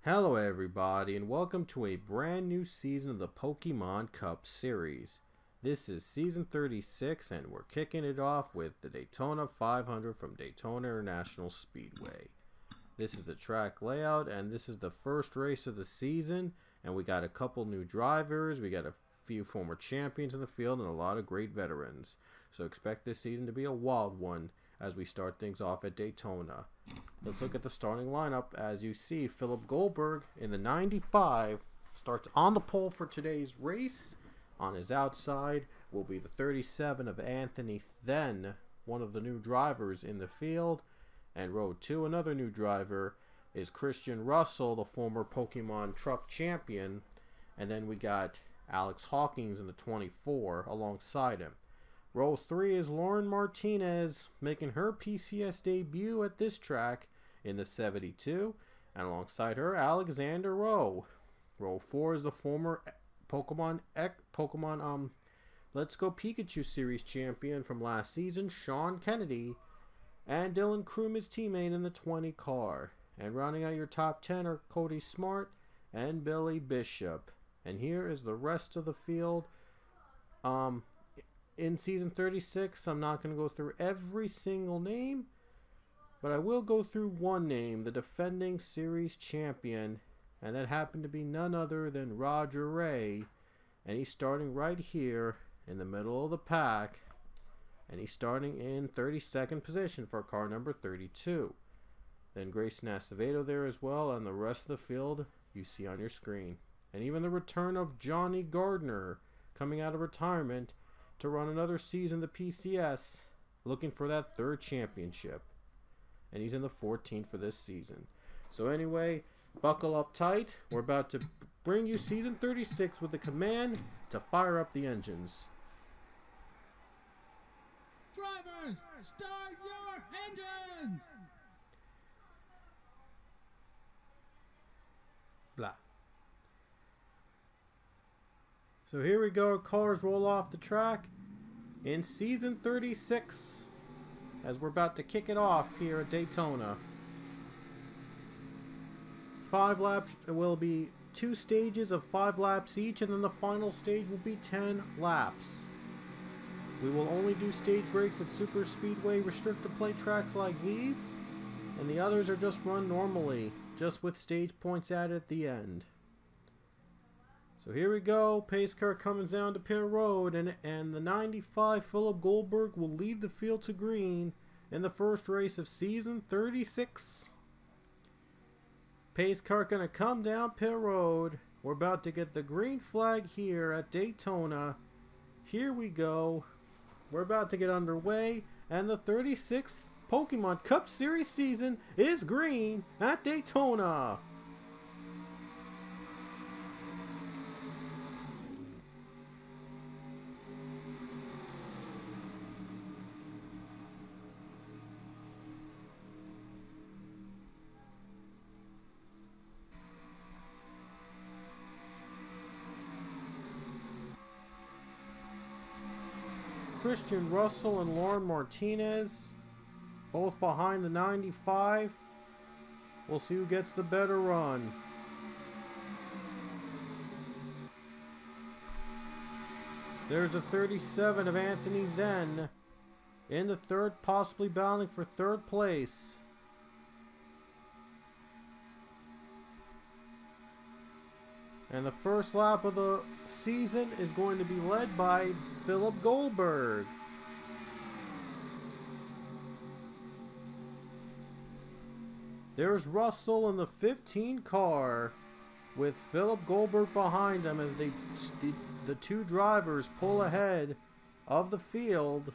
Hello everybody and welcome to a brand new season of the Pokemon Cup series. This is season 36 and we're kicking it off with the Daytona 500 from Daytona International Speedway. This is the track layout and this is the first race of the season, and we got a couple new drivers, we got a few former champions in the field and a lot of great veterans. So expect this season to be a wild one as we start things off at Daytona. Let's look at the starting lineup. As you see, Philip Goldberg in the 95 starts on the pole for today's race. On his outside will be the 37 of Anthony Then, one of the new drivers in the field. And row 2, another new driver, is Christian Russell, the former Pokemon Truck champion. And then we got Alex Hawkins in the 24 alongside him. Row 3 is Lauren Martinez, making her PCS debut at this track in the 72, and alongside her, Alexander Rowe. Row 4 is the former Pokemon Let's Go Pikachu Series champion from last season, Sean Kennedy, and Dylan Kroom, his teammate in the 20 car. And rounding out your top 10 are Cody Smart and Billy Bishop. And here is the rest of the field. In season 36, I'm not going to go through every single name, but I will go through one name, the defending series champion, and that happened to be none other than Roger Ray. And he's starting right here in the middle of the pack, and he's starting in 32nd position for car number 32. Then Grayson Acevedo there as well, and the rest of the field you see on your screen. And even the return of Johnny Gardner coming out of retirement to run another season of the PCS, looking for that third championship. And he's in the 14th for this season. So anyway, buckle up tight. We're about to bring you season 36 with the command to fire up the engines. Drivers, start your engines! Blah. So here we go, cars roll off the track in season 36 as we're about to kick it off here at Daytona. 5 laps, will be 2 stages of 5 laps each, and then the final stage will be 10 laps. We will only do stage breaks at super speedway restrictor plate tracks like these, and the others are just run normally, just with stage points added at the end. So here we go, pace car comes down to pit road, and the 95 Philip Goldberg will lead the field to green in the first race of season 36. Pace car gonna come down pit road. We're about to get the green flag here at Daytona. Here we go. We're about to get underway, and the 36th Pokemon Cup Series season is green at Daytona. Christian Russell and Lauren Martinez, both behind the 95. We'll see who gets the better run. There's a 37 of Anthony Then in the third, possibly battling for third place. And the first lap of the season is going to be led by Philip Goldberg. There's Russell in the 15 car with Philip Goldberg behind him as the two drivers pull ahead of the field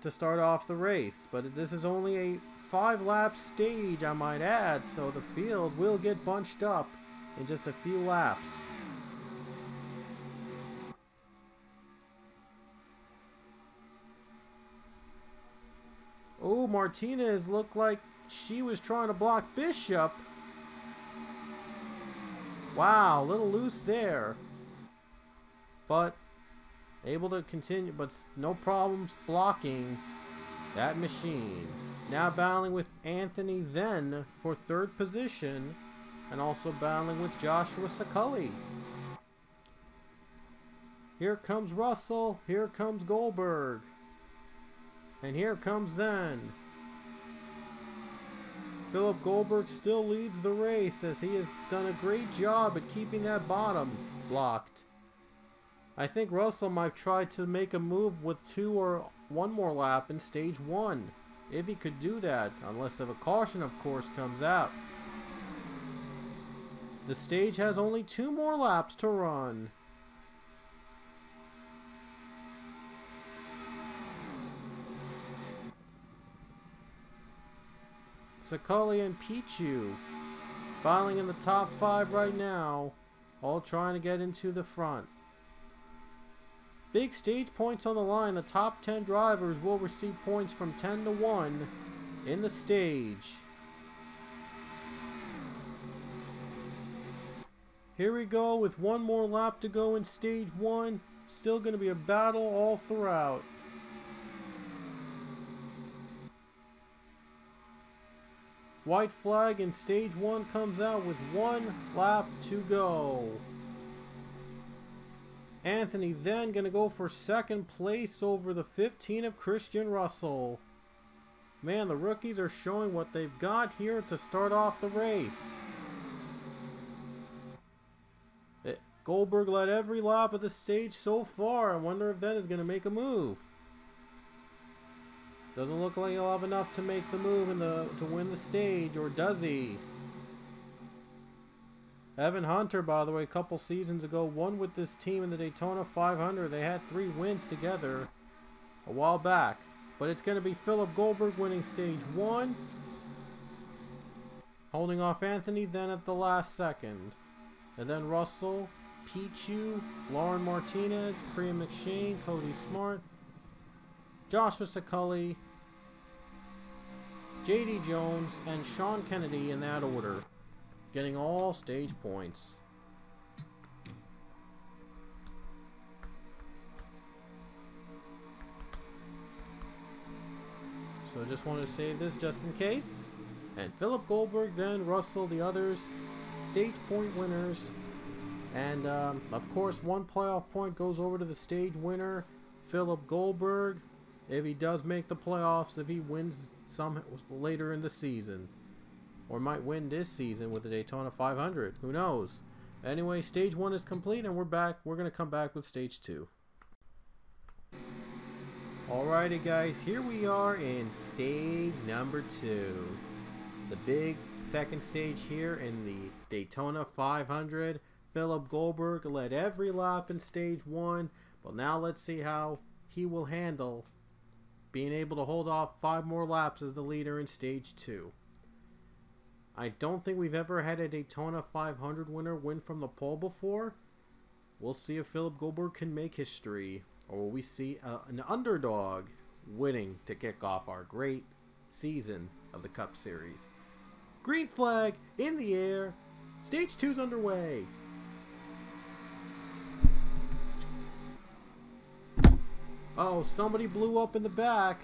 to start off the race. But this is only a 5-lap stage, I might add, so the field will get bunched up in just a few laps. Oh, Martinez looked like she was trying to block Bishop. Wow, a little loose there. But able to continue, but no problems blocking that machine. Now battling with Anthony then for third position, and also battling with Joshua Scully. Here comes Russell, here comes Goldberg, and here comes then. Philip Goldberg still leads the race as he has done a great job at keeping that bottom blocked. I think Russell might try to make a move with 2 or 1 more lap in stage 1. If he could do that, unless if a caution of course comes out. The stage has only 2 more laps to run. Scully and Pichu filing in the top 5 right now, all trying to get into the front. Big stage points on the line. The top 10 drivers will receive points from 10 to 1 in the stage. Here we go with 1 more lap to go in stage 1. Still going to be a battle all throughout. White flag in stage 1 comes out with 1 lap to go. Anthony then going to go for second place over the 15 of Christian Russell. Man, the rookies are showing what they've got here to start off the race. Goldberg led every lap of the stage so far. I wonder if that is going to make a move. Doesn't look like he'll have enough to make the move to win the stage, or does he? Evan Hunter, by the way, a couple seasons ago, won with this team in the Daytona 500. They had 3 wins together a while back. But it's going to be Philip Goldberg winning stage 1. Holding off Anthony then at the last second. And then Russell, Pichu, Lauren Martinez, Priya McShane, Cody Smart, Joshua Scully, J.D. Jones, and Sean Kennedy in that order, getting all stage points. So I just wanted to save this just in case. And Philip Goldberg, then Russell, the others, stage point winners. And of course 1 playoff point goes over to the stage winner, Philip Goldberg, if he does make the playoffs, if he wins some later in the season. Or might win this season with the Daytona 500. Who knows? Anyway, stage 1 is complete and we're back. We're going to come back with stage 2. Alrighty guys, here we are in stage number 2. The big second stage here in the Daytona 500. Philip Goldberg led every lap in stage 1. But now let's see how he will handle being able to hold off 5 more laps as the leader in stage 2. I don't think we've ever had a Daytona 500 winner win from the pole before. We'll see if Philip Goldberg can make history, or will we see an underdog winning to kick off our great season of the Cup Series. Green flag in the air. Stage 2's underway. Oh, somebody blew up in the back.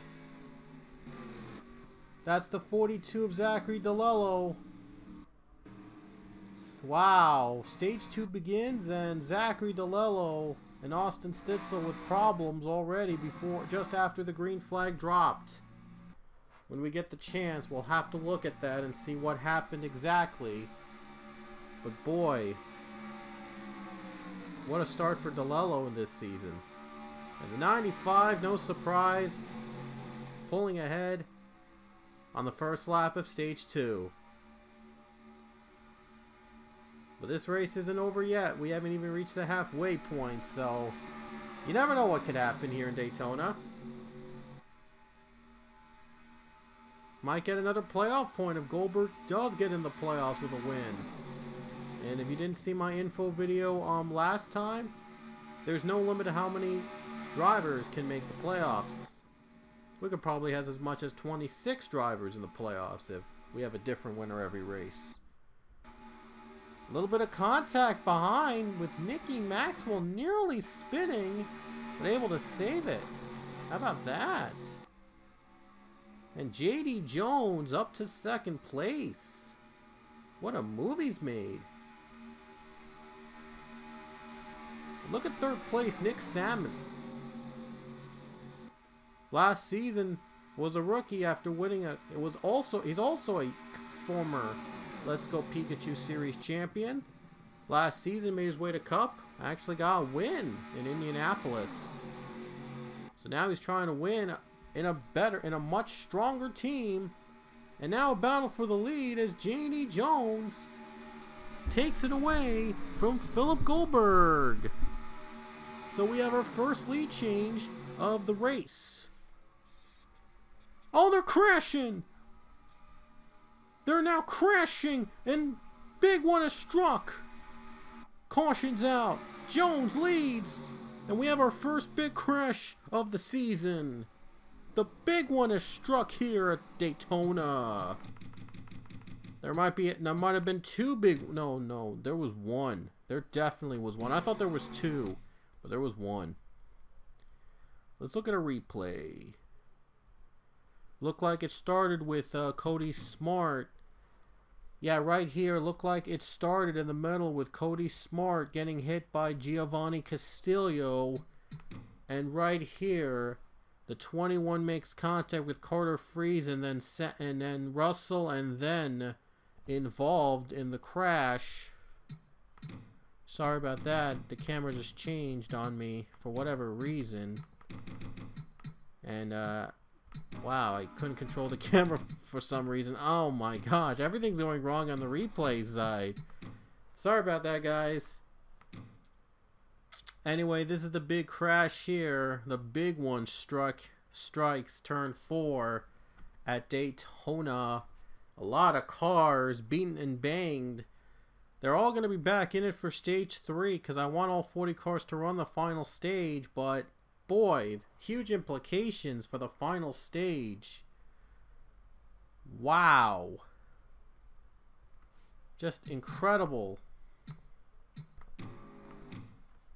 That's the 42 of Zachary DeLello. Wow. Stage 2 begins and Zachary DeLello and Austin Stitzel with problems already just after the green flag dropped. When we get the chance, we'll have to look at that and see what happened exactly. But boy, what a start for DeLello in this season. And the 95, no surprise, pulling ahead on the first lap of stage 2. But this race isn't over yet. We haven't even reached the halfway point, so you never know what could happen here in Daytona. Might get another playoff point if Goldberg does get in the playoffs with a win. And if you didn't see my info video last time, there's no limit to how many drivers can make the playoffs. We could probably have as much as 26 drivers in the playoffs if we have a different winner every race. A little bit of contact behind with Nicky Maxwell nearly spinning, but able to save it. How about that? And JD Jones up to second place. What a move he's made. Look at third place, Nick Salmon. Last season was a rookie after winning he's also a former Let's Go Pikachu Series champion. Last season made his way to Cup. Actually got a win in Indianapolis. So now he's trying to win in a much stronger team. And now a battle for the lead as JD Jones takes it away from Philip Goldberg. So we have our first lead change of the race. Oh, they're crashing! They're now crashing, and big one is struck. Caution's out. Jones leads, and we have our first big crash of the season. The big one is struck here at Daytona. There might have been two big. No, there was one. There definitely was one. I thought there was two, but there was one. Let's look at a replay. Looked like it started with Cody Smart. Yeah, right here, looked like it started in the middle with Cody Smart getting hit by Giovanni Castillo. And right here, the 21 makes contact with Carter Freeze, and then Russell, and then involved in the crash. Sorry about that. The camera just changed on me for whatever reason. And, wow, I couldn't control the camera for some reason. Oh my gosh, everything's going wrong on the replay side. Sorry about that, guys. Anyway, this is the big crash here. The big one strikes turn 4 at Daytona. A lot of cars beaten and banged. They're all going to be back in it for stage 3 because I want all 40 cars to run the final stage, but boy, huge implications for the final stage. Wow. Just incredible.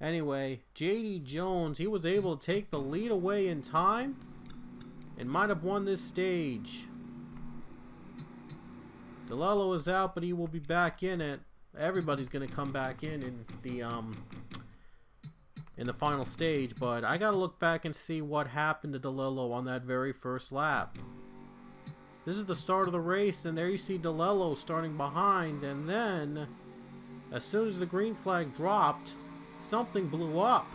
Anyway, JD Jones, he was able to take the lead away in time and might have won this stage. DeLello is out, but he will be back in it. Everybody's going to come back in the final stage, but I gotta look back and see what happened to DeLello on that very first lap. This is the start of the race, and there you see DeLello starting behind, and then as soon as the green flag dropped, something blew up.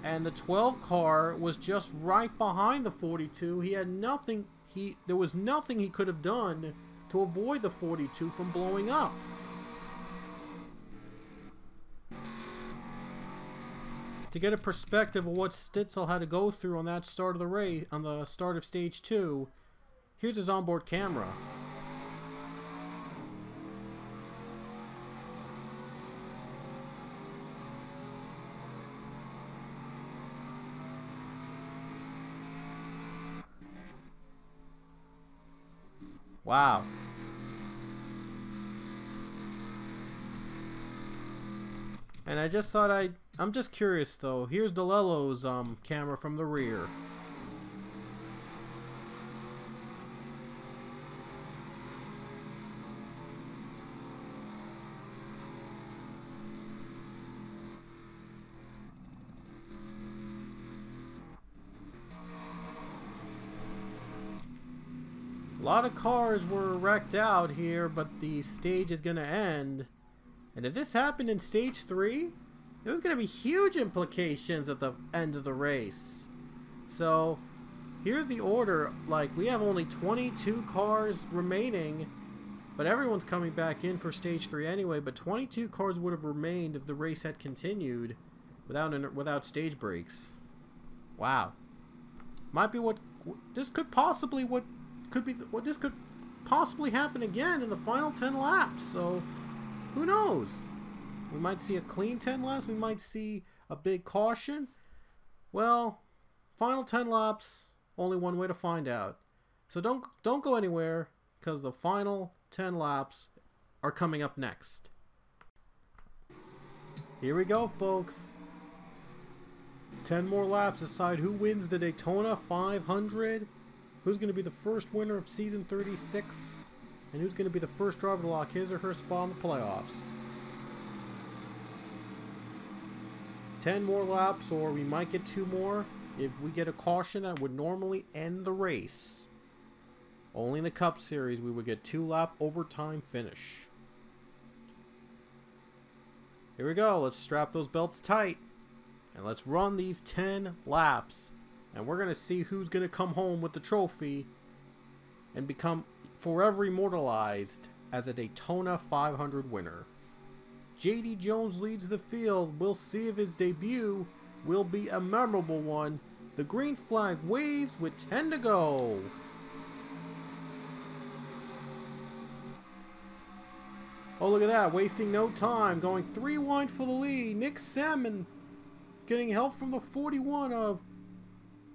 And the 12 car was just right behind the 42. He had nothing, there was nothing he could have done to avoid the 42 from blowing up. To get a perspective of what Stitzel had to go through on that start of the race, on the start of stage 2, here's his onboard camera. Wow. And I just thought I'm just curious though. Here's DeLello's camera from the rear. A lot of cars were wrecked out here, but the stage is going to end. And if this happened in stage 3, there was going to be huge implications at the end of the race. So, here's the order. Like, we have only 22 cars remaining, but everyone's coming back in for stage 3 anyway. But 22 cars would have remained if the race had continued without stage breaks. Wow. Might be what this could possibly this could possibly happen again in the final 10 laps. So, who knows? We might see a clean 10 laps. We might see a big caution. Well, final 10 laps, only one way to find out. So don't go anywhere, because the final 10 laps are coming up next. Here we go, folks. 10 more laps decide who wins the Daytona 500. Who's going to be the first winner of Season 36? And who's going to be the first driver to lock his or her spot in the playoffs? 10 more laps, or we might get 2 more. If we get a caution that would normally end the race. Only in the Cup Series we would get 2-lap overtime finish. Here we go. Let's strap those belts tight. And let's run these 10 laps. And we're going to see who's going to come home with the trophy and become forever immortalized as a Daytona 500 winner. J.D. Jones leads the field. We'll see if his debut will be a memorable one. The green flag waves with 10 to go. Oh, look at that. Wasting no time. Going 3 wide for the lead. Nick Salmon getting help from the 41 of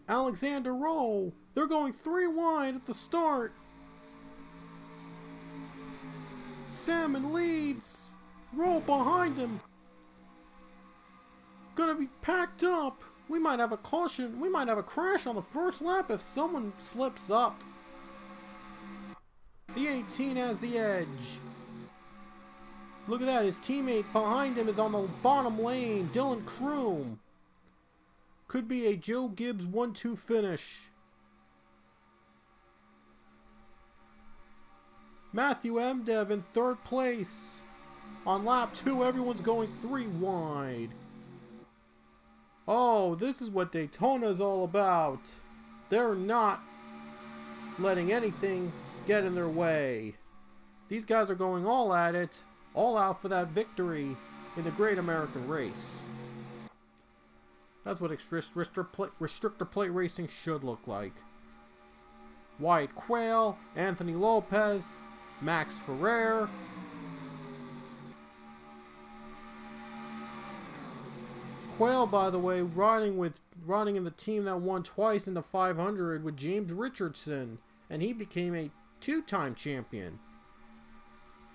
Alexander Rowe. They're going 3 wide at the start. Salmon leads. Rowe behind him. Gonna be packed up. We might have a caution. We might have a crash on the first lap if someone slips up. The 18 has the edge. Look at that. His teammate behind him is on the bottom lane. Dylan Kroom. Could be a Joe Gibbs 1-2 finish. Matthew Emdev in 3rd place. On lap 2, everyone's going 3 wide. Oh, this is what Daytona is all about. They're not letting anything get in their way. These guys are going all at it, all out for that victory in the Great American Race. That's what restrictor plate racing should look like. Wyatt Quayle, Anthony Lopez, Max Ferrer. Quayle, by the way, riding in the team that won twice in the 500 with James Richardson, and he became a 2-time champion.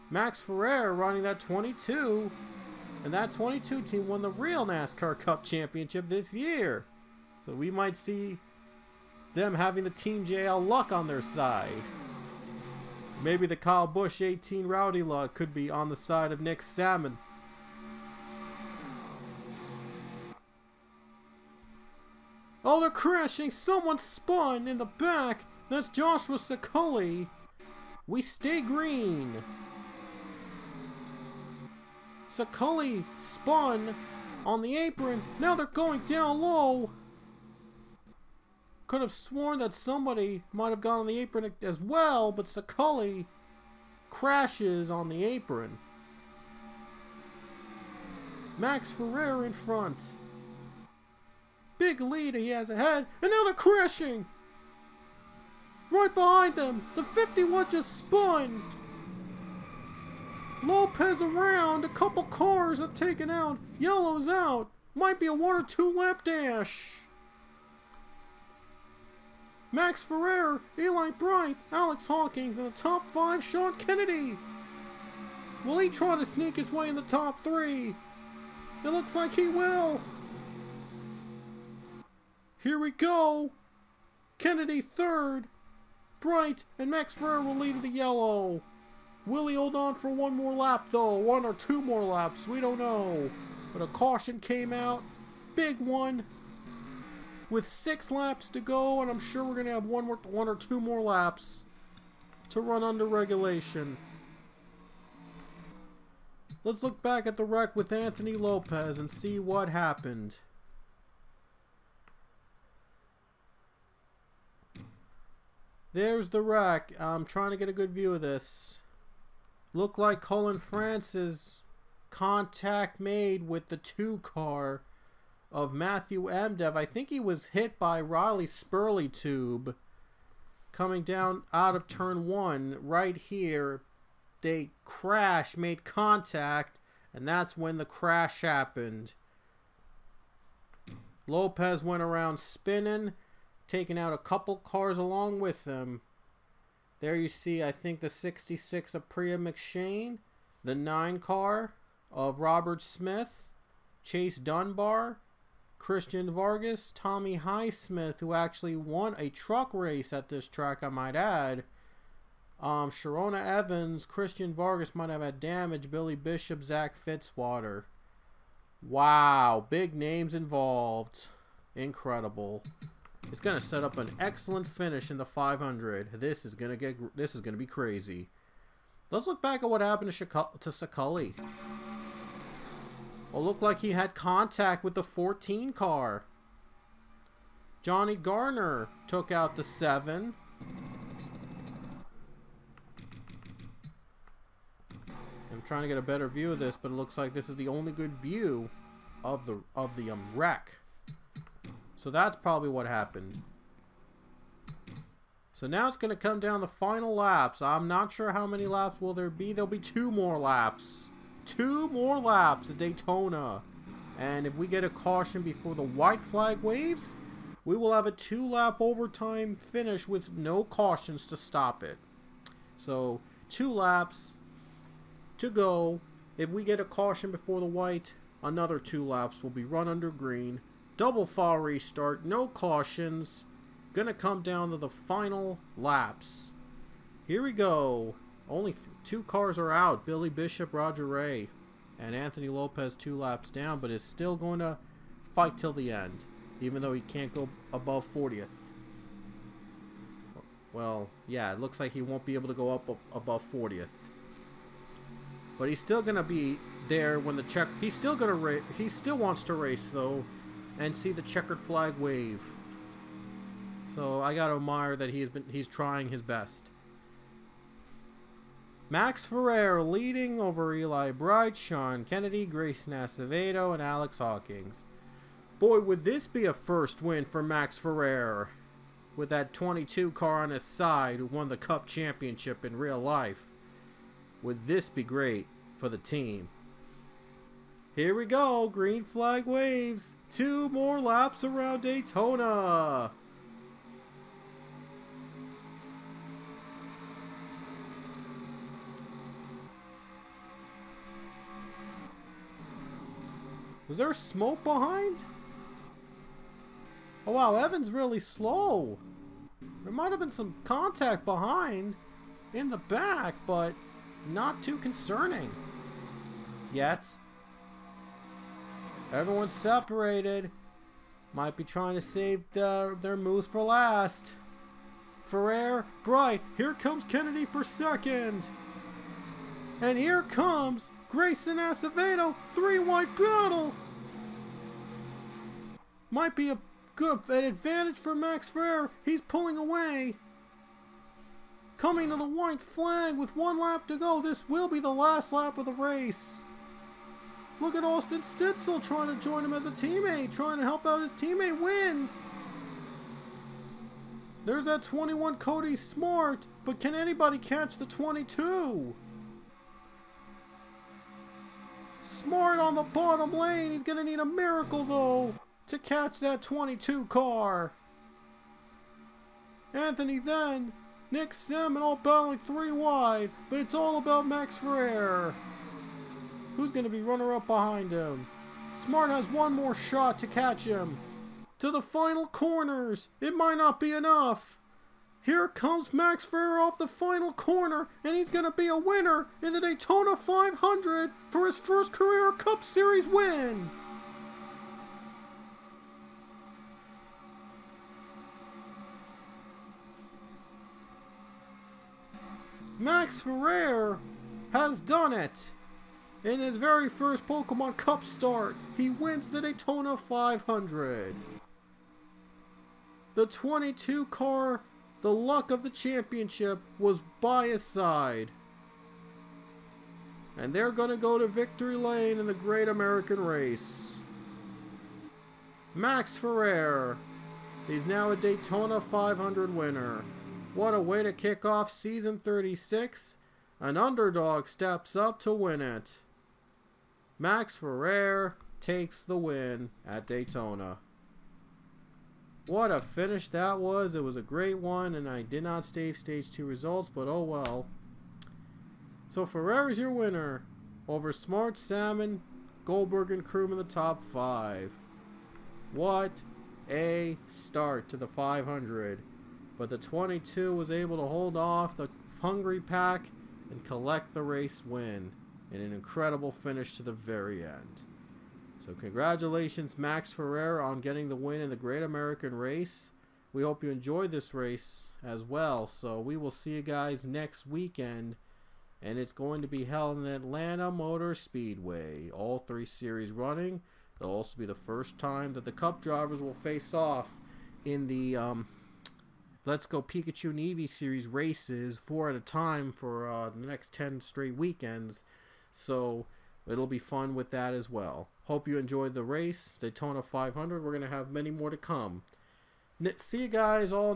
Max Ferrer riding that 22, and that 22 team won the real NASCAR Cup Championship this year. So we might see them having the Team JL luck on their side. Maybe the Kyle Busch 18 Rowdy luck could be on the side of Nick Salmon. Oh, they're crashing. Someone spun in the back. That's Joshua Scully. We stay green. Scully spun on the apron. Now they're going down low. Could have sworn that somebody might have gone on the apron as well, but Scully crashes on the apron. Max Ferrer in front. Big lead he has ahead, and now they're crashing! Right behind them, the 51 just spun! Lopez around, a couple cars have taken out, yellow's out, might be a 1 or 2 lap dash. Max Ferrer, Eli Bright, Alex Hawkins in the top 5, Sean Kennedy. Will he try to sneak his way in the top 3? It looks like he will. Here we go. Kennedy 3rd. Bright and Max Ferrer will lead the yellow. Will he hold on for 1 more lap though? 1 or 2 more laps. We don't know. But a caution came out. Big one. With 6 laps to go. And I'm sure we're going to have 1 or 2 more laps to run under regulation. Let's look back at the wreck with Anthony Lopez and see what happened. There's the wreck. I'm trying to get a good view of this. Looked like Cullen Francis contact made with the 2 car of Matthew Emdev. I think he was hit by Riley Spurley tube coming down out of turn 1 right here. They crashed, made contact, and that's when the crash happened. Lopez went around spinning, taking out a couple cars along with him. There you see, I think, the 66 of Priya McShane, the 9 car of Robert Smith, Chase Dunbar, Christian Vargas, Tommy Highsmith, who actually won a truck race at this track, I might add. Sharona Evans, Christian Vargas might have had damage, Billy Bishop, Zach Fitzwater. Wow, big names involved. Incredible. It's gonna set up an excellent finish in the 500. This is gonna be crazy. Let's look back at what happened to Sakulli. Well, looked like he had contact with the 14 car. Johnny Garner took out the 7. I'm trying to get a better view of this, but it looks like this is the only good view of the wreck. So that's probably what happened. So now it's going to come down the final laps. I'm not sure how many laps will there be. There'll be 2 more laps. 2 more laps at Daytona. And if we get a caution before the white flag waves, we will have a 2-lap overtime finish with no cautions to stop it. So 2 laps to go. If we get a caution before the white, another 2 laps will be run under green. Double file restart, no cautions. Gonna come down to the final laps. Here we go. Only 2 cars are out. Billy Bishop, Roger Ray, and Anthony Lopez 2 laps down, but is still going to fight till the end, even though he can't go above 40th. Well, yeah, it looks like he won't be able to go up above 40th. But he's still gonna be there when the check. He's still gonna he still wants to race though, and see the checkered flag wave. So I gotta admire that he's trying his best. Max Ferrer leading over Eli Bright, Sean Kennedy, Grayson Acevedo, and Alex Hawkins. Boy, would this be a first win for Max Ferrer, with that 22 car on his side who won the Cup Championship in real life. Would this be great for the team? Here we go, green flag waves. 2 more laps around Daytona. Was there smoke behind? Oh wow, Evan's really slow. There might have been some contact behind in the back, but not too concerning yet. Everyone's separated. Might be trying to save their moves for last. Ferrer, Bright. Here comes Kennedy for second. And here comes Grayson Acevedo. 3 white battle. Might be an advantage for Max Ferrer. He's pulling away. Coming to the white flag with 1 lap to go. This will be the last lap of the race. Look at Austin Stitzel trying to join him as a teammate, trying to help out his teammate win. There's that 21 Cody Smart, but can anybody catch the 22? Smart on the bottom lane. He's going to need a miracle, though, to catch that 22 car. Anthony then, Nick Sim, and all battling 3 wide, but it's all about Max Ferrer. Who's going to be runner-up behind him? Smart has 1 more shot to catch him. To the final corners. It might not be enough. Here comes Max Ferrer off the final corner, and he's going to be a winner in the Daytona 500 for his first career Cup Series win. Max Ferrer has done it. In his very first Pokemon Cup start, he wins the Daytona 500. The 22 car, the luck of the championship, was by his side. And they're going to go to victory lane in the Great American Race. Max Ferrer, he's now a Daytona 500 winner. What a way to kick off season 36. An underdog steps up to win it. Max Ferrer takes the win at Daytona. What a finish that was. It was a great one, and I did not save Stage 2 results, but oh well. So Ferrer is your winner over Smart, Salmon, Goldberg, and Kroom in the top 5. What a start to the 500. But the 22 was able to hold off the Hungry Pack and collect the race win in an incredible finish to the very end. So congratulations, Max Ferrer, on getting the win in the Great American Race. We hope you enjoyed this race as well. So we will see you guys next weekend. And it's going to be held in Atlanta Motor Speedway. All 3 series running. It'll also be the first time that the Cup drivers will face off in the Let's Go Pikachu and Eevee series races, 4 at a time for the next 10 straight weekends. So it'll be fun with that as well. Hope you enjoyed the race. Daytona 500. We're going to have many more to come. See you guys all